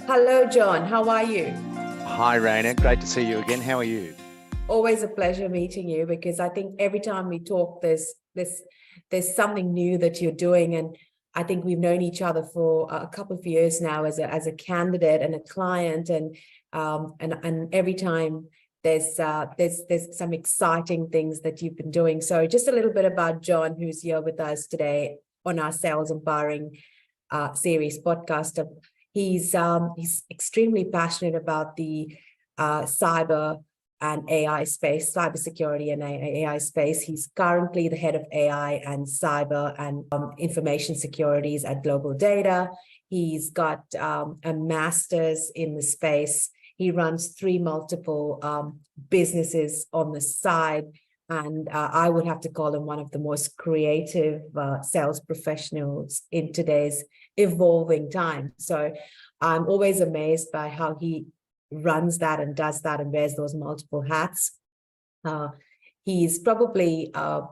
Hello, John. How are you? Hi, Raina. Great to see you again. How are you? Always a pleasure meeting you because I think every time we talk, there's something new that you're doing, and I think we've known each other for a couple of years now as a candidate and a client, and every time there's some exciting things that you've been doing. So just a little bit about John, who's here with us today on our Sales Empowering series podcast. He's extremely passionate about the cyber and AI space, cybersecurity and AI space. He's currently the head of AI and cyber and information securities at Global Data. He's got a master's in the space. He runs three multiple businesses on the side. And I would have to call him one of the most creative sales professionals in today's evolving time. So I'm always amazed by how he runs that and does that and wears those multiple hats. Uh, he's probably an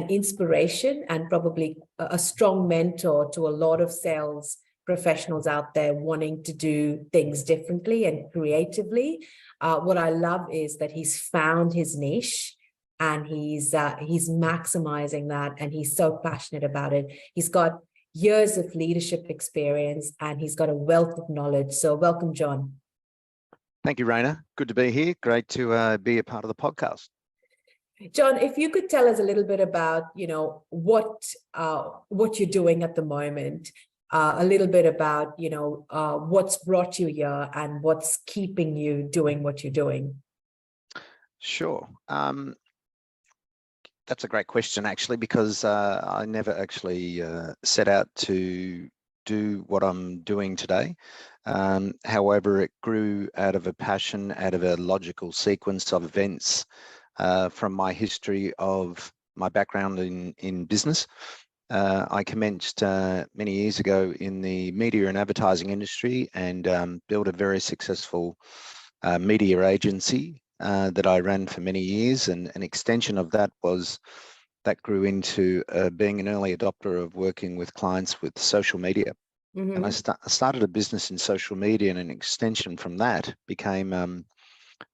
inspiration and probably a strong mentor to a lot of sales professionals out there wanting to do things differently and creatively. What I love is that he's found his niche and he's maximizing that, and he's so passionate about it. He's got years of leadership experience and he's got a wealth of knowledge. So welcome, John. Thank you, Raina. Good to be here. Great to be a part of the podcast. John, if you could tell us a little bit about, what you're doing at the moment, a little bit about, what's brought you here and what's keeping you doing what you're doing. Sure. That's a great question, actually, because I never actually set out to do what I'm doing today. However, it grew out of a passion, out of a logical sequence of events from my history of my background in business. I commenced many years ago in the media and advertising industry and built a very successful media agency that I ran for many years, and an extension of that was that grew into being an early adopter of working with clients with social media. Mm-hmm. And I started a business in social media, and an extension from that became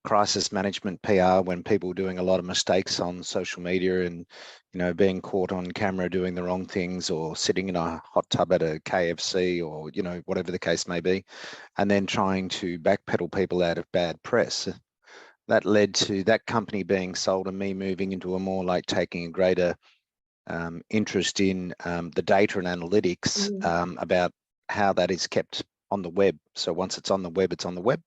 crisis management PR, when people were doing a lot of mistakes on social media and, being caught on camera doing the wrong things, or sitting in a hot tub at a KFC, or, whatever the case may be, and then trying to backpedal people out of bad press. That led to that company being sold and me moving into a more like taking a greater interest in the data and analytics about how that is kept on the web. So once it's on the web, it's on the web.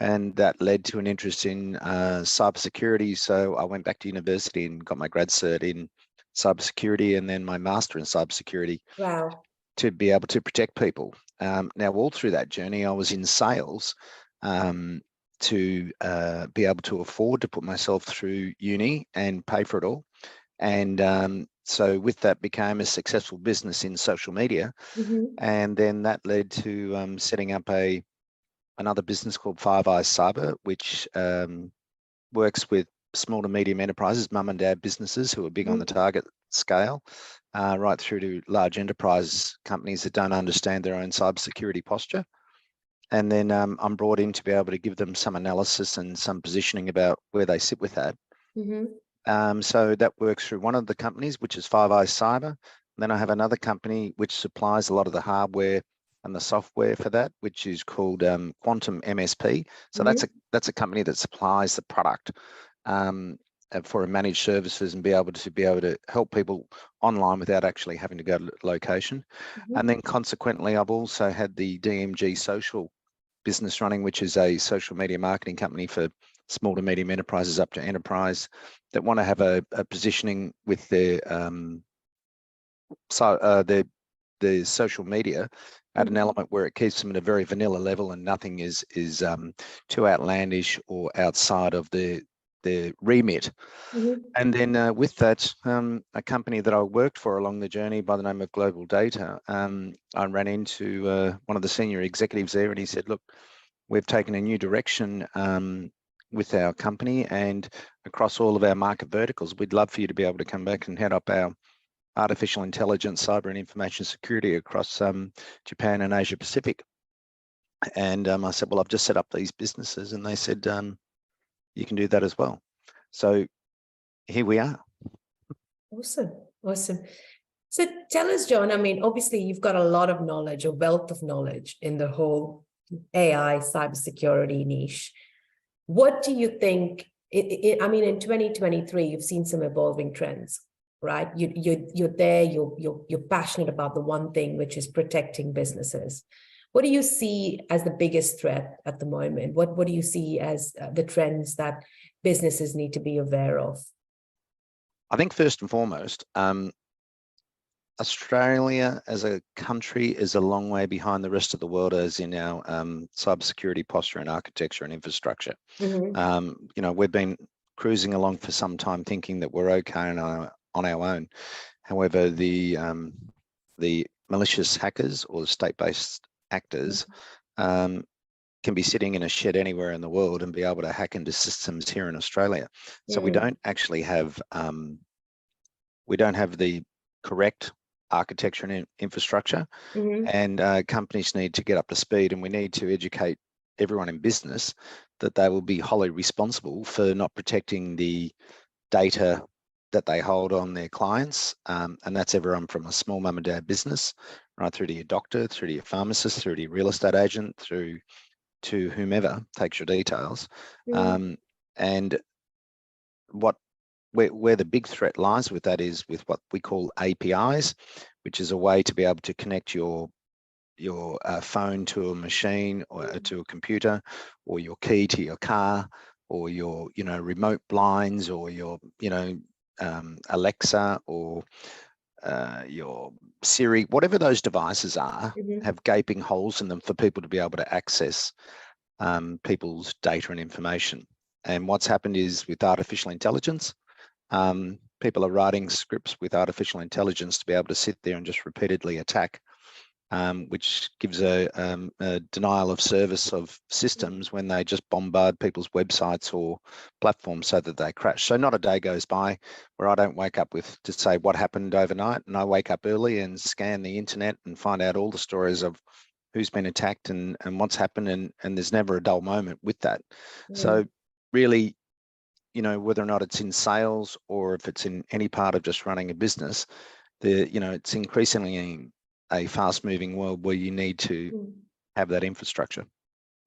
And that led to an interest in cybersecurity. So I went back to university and got my grad cert in cybersecurity, and then my master in cybersecurity. Wow. To be able to protect people. Now, all through that journey, I was in sales to be able to afford to put myself through uni and pay for it all. And so with that became a successful business in social media. Mm-hmm. And then that led to setting up another business called Five Eyes Cyber, which works with small to medium enterprises, mum and dad businesses who are big on the target scale, right through to large enterprise companies that don't understand their own cybersecurity posture. And then I'm brought in to be able to give them some analysis and some positioning about where they sit with that. Mm-hmm. So that works through one of the companies, which is Five Eyes Cyber. And then I have another company which supplies a lot of the hardware and the software for that, which is called Quantum MSP. So that's a company that supplies the product for managed services and be able to help people online without actually having to go to location. Mm-hmm. And then consequently, I've also had the DMG Social business running, which is a social media marketing company for small to medium enterprises up to enterprise that want to have a positioning with their social media at an element where it keeps them at a very vanilla level and nothing is too outlandish or outside of their remit. Mm-hmm. And then with that, a company that I worked for along the journey by the name of Global Data, I ran into one of the senior executives there, and he said, look, we've taken a new direction with our company, and across all of our market verticals, we'd love for you to be able to come back and head up our artificial intelligence, cyber and information security across Japan and Asia Pacific. And I said, well, I've just set up these businesses, and they said, you can do that as well. So here we are. Awesome. Awesome. So tell us, John, I mean, obviously you've got a lot of knowledge, a wealth of knowledge in the whole AI cybersecurity niche. What do you think, I mean, in 2023, you've seen some evolving trends, right? You're there, you're passionate about the one thing, which is protecting businesses. What do you see as the biggest threat at the moment? What do you see as the trends that businesses need to be aware of? I think first and foremost, Australia as a country is a long way behind the rest of the world as in our cybersecurity posture and architecture and infrastructure. Mm-hmm. You know, we've been cruising along for some time thinking that we're okay on our own. However, the malicious hackers or the state-based actors can be sitting in a shed anywhere in the world and be able to hack into systems here in Australia. So we don't actually have the correct architecture and infrastructure, Mm-hmm. and companies need to get up to speed, and we need to educate everyone in business that they will be wholly responsible for not protecting the data that they hold on their clients, and that's everyone from a small mum and dad business right through to your doctor, through to your pharmacist, through to your real estate agent, through to whomever takes your details. And where the big threat lies with that is with what we call APIs, which is a way to be able to connect your phone to a machine or to a computer, or your key to your car, or your remote blinds, or your Alexa, or your Siri, whatever those devices are, have gaping holes in them for people to be able to access people's data and information. And what's happened is with artificial intelligence, people are writing scripts with artificial intelligence to be able to sit there and just repeatedly attack, which gives a denial of service of systems when they just bombard people's websites or platforms so that they crash. So not a day goes by where I don't wake up to say what happened overnight, and I wake up early and scan the internet and find out all the stories of who's been attacked and what's happened, and there's never a dull moment with that. So really, whether or not it's in sales or if it's in any part of just running a business, it's increasingly a fast-moving world where you need to have that infrastructure.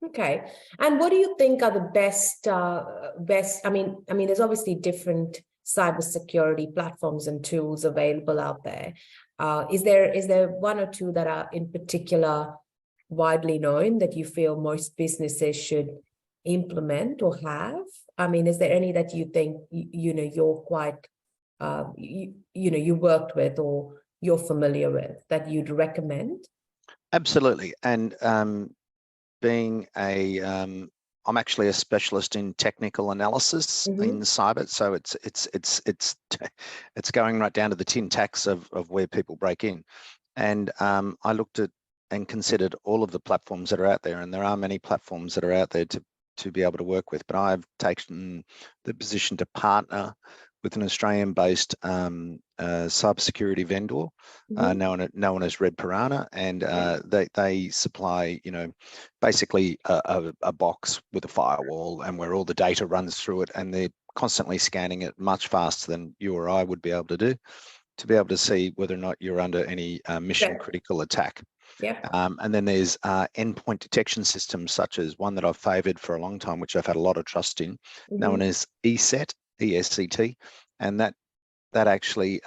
Okay. And what do you think are the best, I mean, there's obviously different cybersecurity platforms and tools available out there. Is there one or two that are in particular widely known that you feel most businesses should implement or have? I mean, is there any that you think, you're quite, you worked with or you're familiar with that you'd recommend? Absolutely. And being I'm actually a specialist in technical analysis in cyber, so it's going right down to the tin tacks of where people break in. And I looked at and considered all of the platforms that are out there, and there are many platforms that are out there to be able to work with, but I've taken the position to partner with an Australian-based cybersecurity vendor known as Red Piranha, and they supply, basically a box with a firewall, and where all the data runs through it, and they're constantly scanning it much faster than you or I would be able to do, to be able to see whether or not you're under any mission-critical attack. Yeah. And then there's endpoint detection systems, such as one that I've favoured for a long time, which I've had a lot of trust in, known as ESET, ESCT, and that actually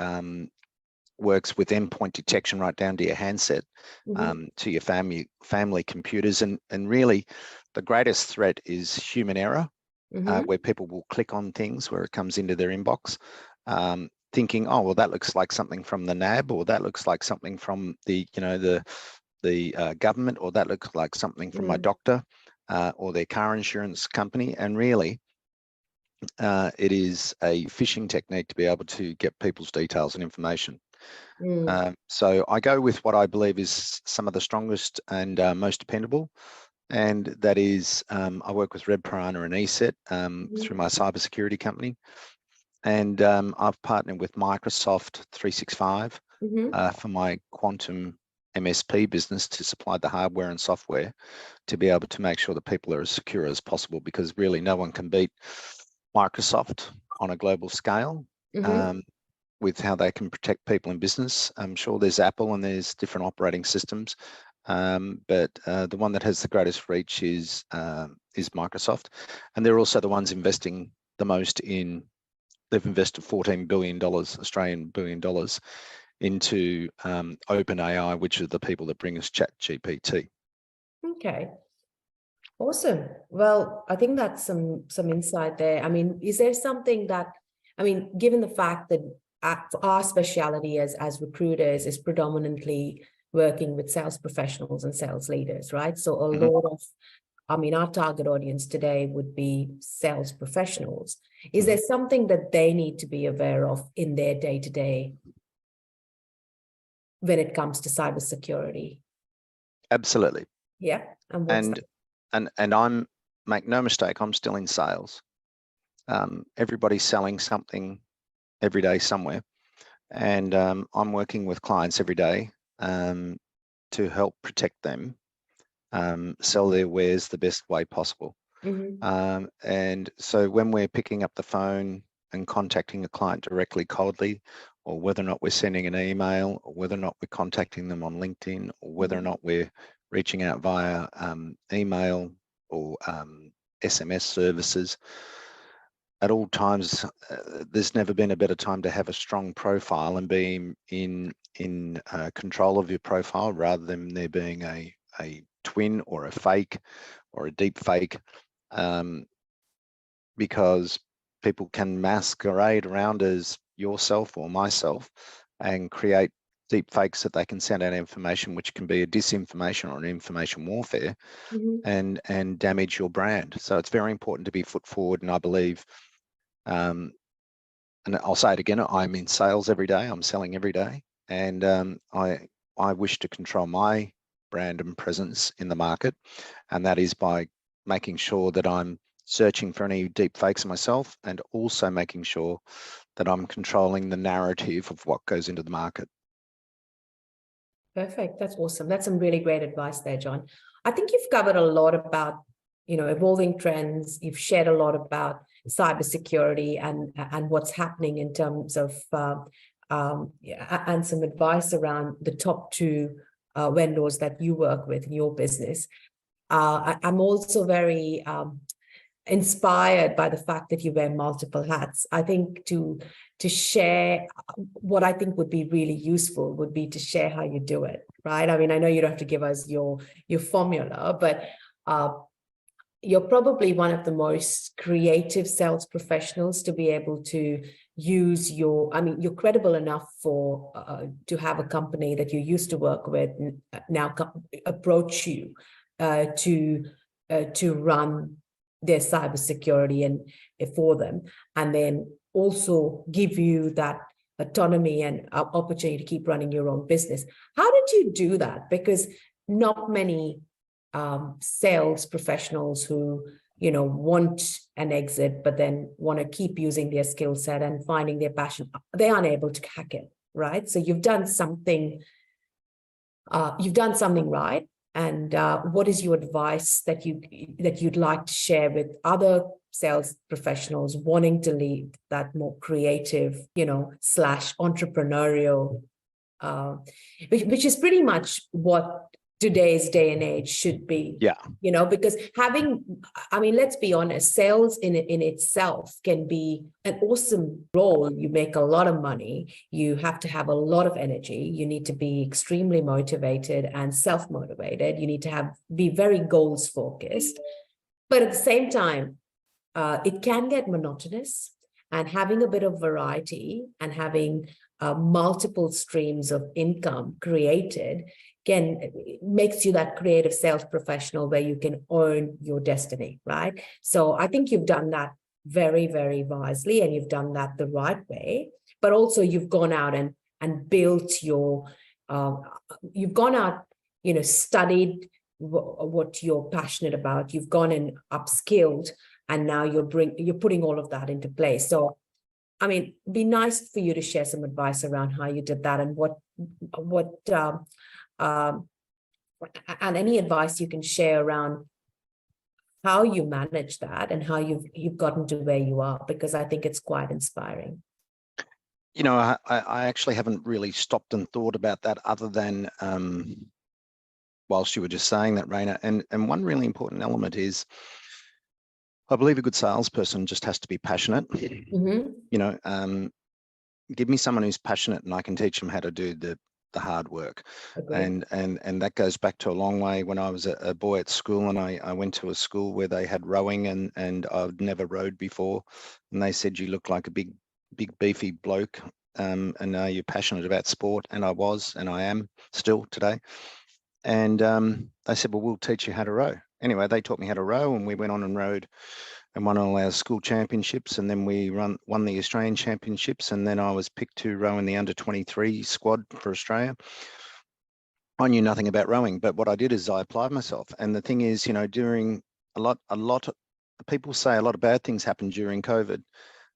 works with endpoint detection right down to your handset, to your family computers, and really the greatest threat is human error, where people will click on things where it comes into their inbox, thinking, oh, well, that looks like something from the NAB, or that looks like something from the government, or that looks like something from my doctor, or their car insurance company. And really, it is a phishing technique to be able to get people's details and information. So I go with what I believe is some of the strongest and most dependable, and that is I work with Red Piranha and ESET through my cybersecurity company. And I've partnered with Microsoft 365 for my quantum MSP business to supply the hardware and software to be able to make sure that people are as secure as possible, because really no one can beat Microsoft on a global scale with how they can protect people in business. I'm sure there's Apple and there's different operating systems, but the one that has the greatest reach is Microsoft, and they're also the ones investing the most in. They've invested $14 billion, Australian billion dollars, into OpenAI, which are the people that bring us ChatGPT. Okay. Awesome. Well, I think that's some insight there. I mean, is there something that, I mean, given the fact that our speciality as recruiters is predominantly working with sales professionals and sales leaders, right? So a lot of, I mean, our target audience today would be sales professionals. Is there something that they need to be aware of in their day-to-day when it comes to cybersecurity? Absolutely. Yeah. And what's that? And I'm, make no mistake, I'm still in sales. Everybody's selling something every day somewhere. And I'm working with clients every day to help protect them, sell their wares the best way possible. And so when we're picking up the phone and contacting a client directly coldly, or whether or not we're sending an email, or whether or not we're contacting them on LinkedIn, or whether or not we're reaching out via email or SMS services, at all times, there's never been a better time to have a strong profile and be in control of your profile, rather than there being a twin or a fake or a deep fake, because people can masquerade around as yourself or myself and create deep fakes that they can send out information, which can be a disinformation or an information warfare, and damage your brand. So it's very important to be foot forward. And I believe, and I'll say it again, I'm in sales every day, I'm selling every day, and I wish to control my brand and presence in the market, and that is by making sure that I'm searching for any deep fakes myself, and also making sure that I'm controlling the narrative of what goes into the market. Perfect. That's awesome. That's some really great advice there, John. I think you've covered a lot about, evolving trends. You've shared a lot about cybersecurity and what's happening in terms of, and some advice around the top two vendors that you work with in your business. I'm also very inspired by the fact that you wear multiple hats. I think to share what I think would be really useful would be to share how you do it, right? I mean, I know you don't have to give us your formula, but you're probably one of the most creative sales professionals to be able to use you're credible enough to have a company that you used to work with now approach you to run their cybersecurity and for them, and then also give you that autonomy and opportunity to keep running your own business. How did you do that? Because not many sales professionals who want an exit but then want to keep using their skill set and finding their passion, they aren't able to hack it, right? So you've done something right. And what is your advice that you'd like to share with other sales professionals wanting to lead that more creative, / entrepreneurial, which is pretty much what today's day and age should be. Yeah. Because let's be honest, sales in itself can be an awesome role. You make a lot of money. You have to have a lot of energy. You need to be extremely motivated and self-motivated. You need to be very goals focused. But at the same time, it can get monotonous, and having a bit of variety and having multiple streams of income created makes you that creative sales professional where you can own your destiny, right? So I think you've done that very, very wisely, and you've done that the right way. But also you've gone out and built your, you've gone out, studied what you're passionate about. You've gone and upskilled, and now you're putting all of that into place. So I mean, be nice for you to share some advice around how you did that, and what um, and any advice you can share around how you manage that and how you've gotten to where you are, because I think it's quite inspiring. You know, I actually haven't really stopped and thought about that, other than whilst you were just saying that, Raina. And one really important element is, I believe a good salesperson just has to be passionate. Mm-hmm. You know, give me someone who's passionate, and I can teach them how to do the hard work. Agree. And that goes back to a long way. When I was a boy at school, and I went to a school where they had rowing, and I'd never rowed before, and they said, you look like a big beefy bloke, and you're passionate about sport. And I was, and I am still today. And they said, well, we'll teach you how to row. Anyway, they taught me how to row, and we went on and rowed and won all our school championships. And then we won the Australian championships. And then I was picked to row in the under-23 squad for Australia. I knew nothing about rowing, but what I did is I applied myself. And the thing is, you know, during a lot of people say a lot of bad things happened during COVID.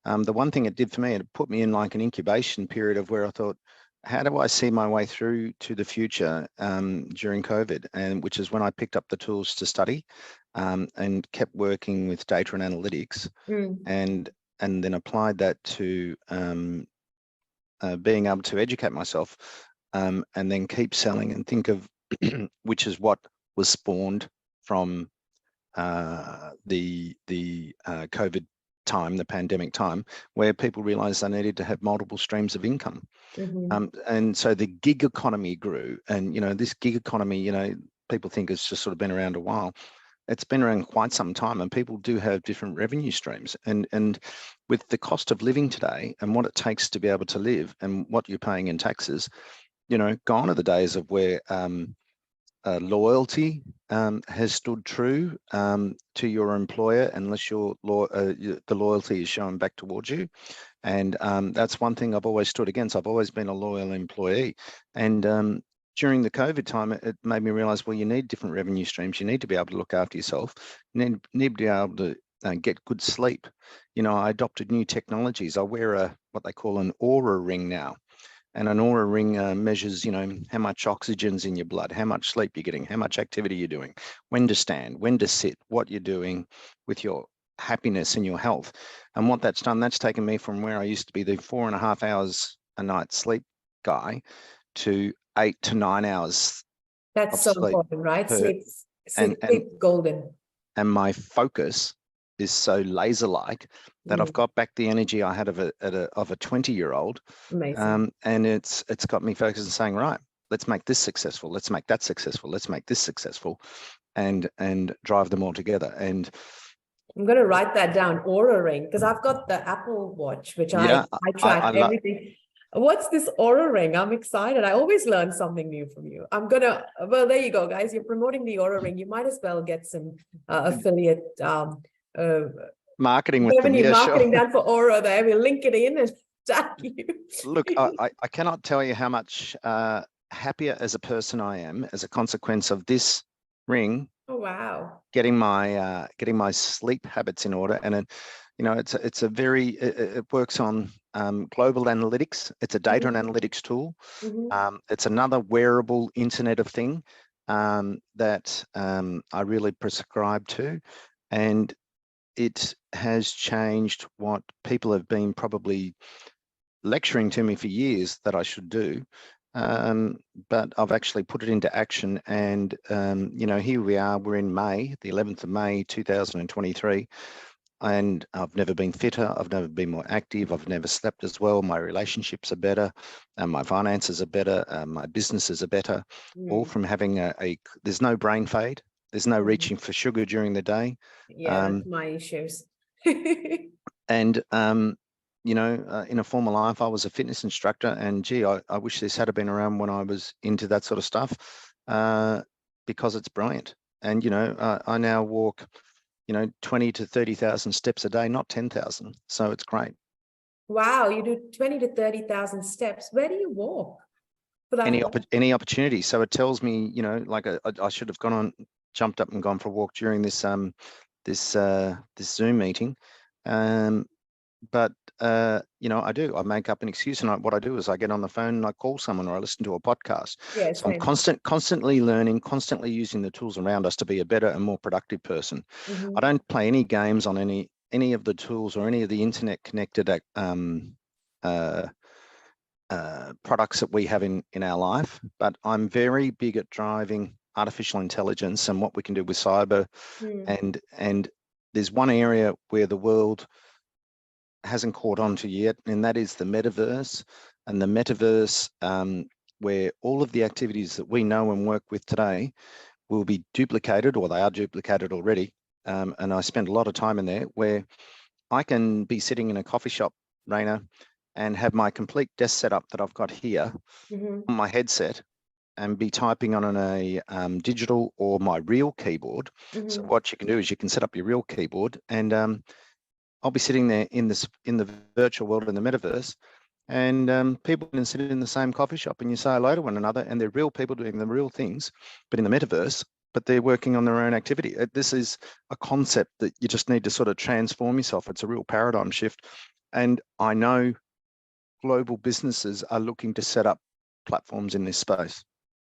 The one thing it did for me, it put me in like an incubation period of where I thought, how do I see my way through to the future during COVID? And which is when I picked up the tools to study and kept working with data and analytics, and then applied that to being able to educate myself, and then keep selling, and think of which is what was spawned from the COVID time, the pandemic time, where people realized they needed to have multiple streams of income. Mm-hmm. And so the gig economy grew. And, you know, this gig economy, you know, people think it's just sort of been around a while. It's been around quite some time, and people do have different revenue streams. And with the cost of living today and what it takes to be able to live and what you're paying in taxes, you know, gone are the days of where loyalty has stood true to your employer, unless the loyalty is shown back towards you. And that's one thing I've always stood against. I've always been a loyal employee. And during the COVID time, it made me realize, well, you need different revenue streams. You need to be able to look after yourself. You need to be able to get good sleep. You know, I adopted new technologies. I wear what they call an Aura ring now. And an Aura ring measures, you know, how much oxygen's in your blood, how much sleep you're getting, how much activity you're doing, when to stand, when to sit, what you're doing with your happiness and your health. And what that's done, that's taken me from where I used to be the 4.5 hours a night sleep guy to 8 to 9 hours That's of so sleep important, right? per, Sleep golden. and my focus is so laser-like that I've got back the energy I had of a 20-year-old. Amazing. And it's got me focused and saying, right, let's make this successful, let's make that successful, let's make this successful, and drive them all together. And I'm going to write that down, Aura ring, because I've got the Apple Watch, which yeah, I track I love. everything. What's this Aura ring? I'm excited. I always learn something new from you. Well, there you go, guys. You're promoting the Aura ring. You might as well get some affiliate Marketing with them, revenue yeah, sure. marketing done for Aura there. We'll link it in and tag you. Look, I cannot tell you how much happier as a person I am as a consequence of this ring. Oh, wow. Getting my sleep habits in order. And it, you know, it's a very, it works on global analytics. It's a data and analytics tool. It's another wearable Internet of Thing that I really prescribe to, and it has changed what people have been probably lecturing to me for years that I should do. But I've actually put it into action, and you know, here we are, we're in May, the 11th of May, 2023, and I've never been fitter, I've never been more active, I've never slept as well, my relationships are better, my finances are better, my businesses are better, all from having there's no brain fade, there's no reaching for sugar during the day. Yeah, that's my issues. And you know, in a former life, I was a fitness instructor, and gee, I wish this had been around when I was into that sort of stuff, because it's brilliant. And, you know, I now walk, you know, 20 to 30,000 steps a day, not 10,000. So it's great. Wow, you do 20 to 30,000 steps. Where do you walk for that? Any opportunity. So it tells me, you know, like I should have jumped up and gone for a walk during this Zoom meeting. but you know, I make up an excuse, and what I do is I get on the phone and I call someone, or I listen to a podcast. Yeah, So I'm same. constantly learning, constantly using the tools around us to be a better and more productive person. I Mm-hmm. don't play any games on any of the tools or any of the internet connected uh, products that we have in our life, but I'm very big at driving artificial intelligence and what we can do with cyber. And there's one area where the world hasn't caught on to yet, and that is the metaverse. And the metaverse, where all of the activities that we know and work with today will be duplicated, or they are duplicated already. And I spend a lot of time in there, where I can be sitting in a coffee shop, Raina, and have my complete desk setup that I've got here Mm-hmm. on my headset, and be typing on a digital or my real keyboard. So Mm-hmm. what you can do is you can set up your real keyboard, and I'll be sitting there in the virtual world, in the metaverse, and people can sit in the same coffee shop, and you say hello to one another, and they're real people doing the real things, but in the metaverse, but they're working on their own activity. This is a concept that you just need to sort of transform yourself. It's a real paradigm shift. And I know global businesses are looking to set up platforms in this space.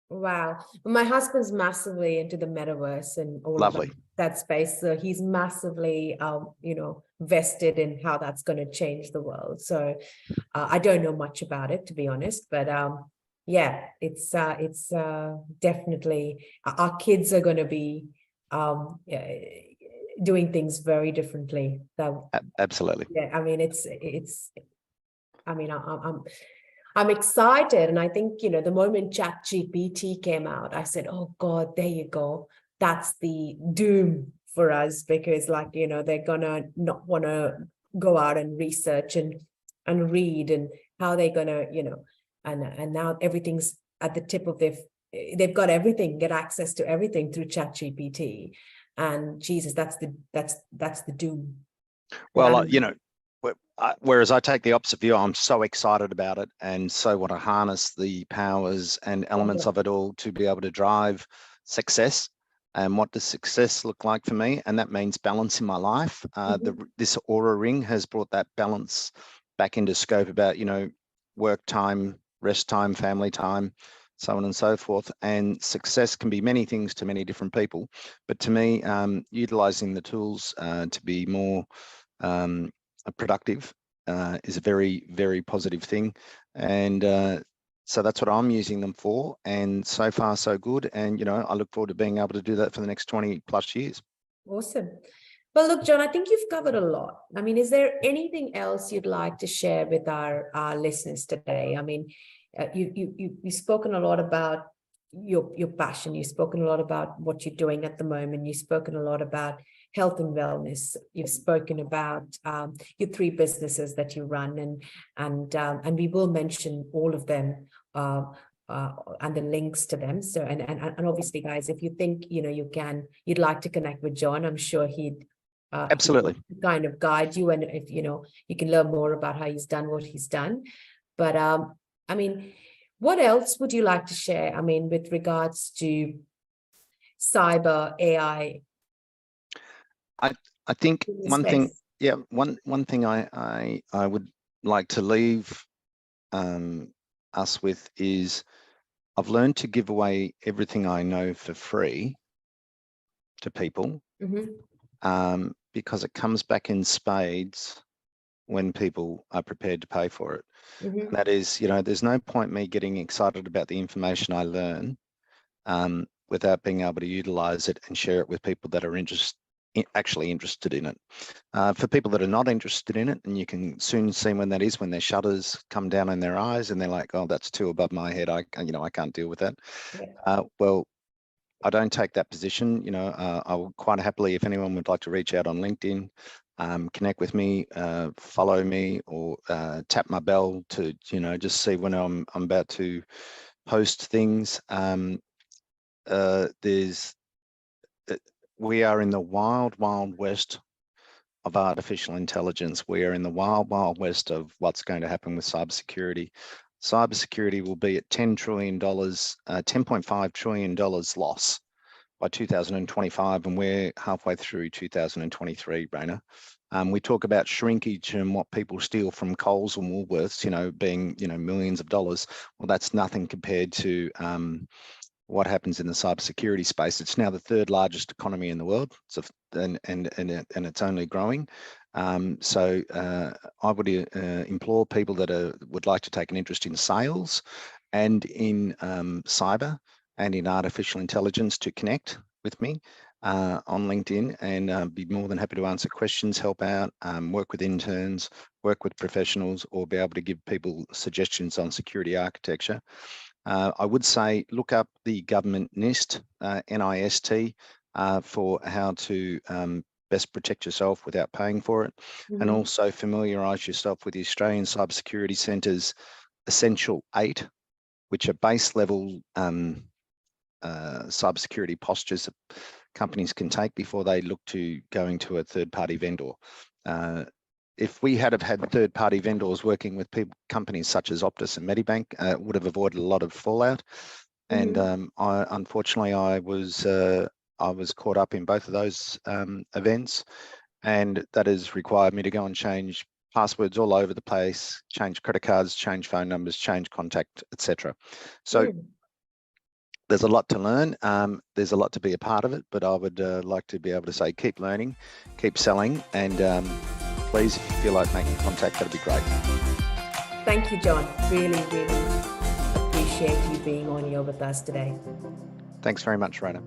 Wow. My husband's massively into the metaverse and all of Lovely. that space. So he's massively, vested in how that's going to change the world. So I don't know much about it, to be honest, but yeah, it's definitely our kids are going to be doing things very differently. So, Absolutely. yeah, I mean, I mean, I'm excited. And I think, the moment ChatGPT came out, I said, oh God, there you go. That's the doom for us, because they're gonna not want to go out and research and read, and how they're gonna, and now everything's at the tip of they've got everything, get access to everything through ChatGPT. And Jesus, that's the doom. Well, whereas I take the opposite view, I'm so excited about it, and so want to harness the powers and elements of it all to be able to drive success. And what does success look like for me? And that means balance in my life. This Aura Ring has brought that balance back into scope about, work time, rest time, family time, so on and so forth. And success can be many things to many different people. But to me, utilizing the tools to be more productive is a very, very positive thing. And so that's what I'm using them for. And so far, so good. And, I look forward to being able to do that for the next 20 plus years. Awesome. Well, look, John, I think you've covered a lot. I mean, is there anything else you'd like to share with our listeners today? I mean, you've spoken a lot about your passion. You've spoken a lot about what you're doing at the moment. You've spoken a lot about health and wellness. You've spoken about your 3 businesses that you run, and we will mention all of them. And the links to them. So, and obviously, guys, if you think, you'd like to connect with John, I'm sure he'd Absolutely. kind of guide you. And if, you can learn more about how he's done what he's done. But, I mean, what else would you like to share? I mean, with regards to cyber AI? I think one thing, Space. one thing I would like to leave us with is, I've learned to give away everything I know for free to people, because it comes back in spades when people are prepared to pay for it. And that is, there's no point me getting excited about the information I learn without being able to utilize it and share it with people that are actually interested in it. For people that are not interested in it, and you can soon see when that is, when their shutters come down in their eyes and they're like, oh, that's too above my head. I can't deal with that. Yeah. Well, I don't take that position. I will quite happily, if anyone would like to reach out on LinkedIn, connect with me, follow me, or tap my bell to, just see when I'm about to post things. We are in the wild, wild west of artificial intelligence. We are in the wild, wild west of what's going to happen with cybersecurity. Cybersecurity will be at $10 trillion, $10.5 trillion loss by 2025, and we're halfway through 2023, Raina. We talk about shrinkage and what people steal from Coles and Woolworths, being, millions of dollars. Well, that's nothing compared to what happens in the cybersecurity space. It's now the third largest economy in the world, and it's only growing. So I would implore people that would like to take an interest in sales and in cyber and in artificial intelligence to connect with me on LinkedIn, and be more than happy to answer questions, help out, work with interns, work with professionals, or be able to give people suggestions on security architecture. I would say look up the government NIST, NIST, for how to best protect yourself without paying for it, and also familiarise yourself with the Australian Cybersecurity Centre's Essential 8, which are base level cybersecurity postures that companies can take before they look to going to a third-party vendor. If we had had third-party vendors working with companies such as Optus and Medibank, it would have avoided a lot of fallout. And unfortunately, I was caught up in both of those events, and that has required me to go and change passwords all over the place, change credit cards, change phone numbers, change contact, etc. So there's a lot to learn. There's a lot to be a part of it, but I would like to be able to say keep learning, keep selling, and please, if you feel like making contact, that'd be great. Thank you, John. Really, really appreciate you being on here with us today. Thanks very much, Rona.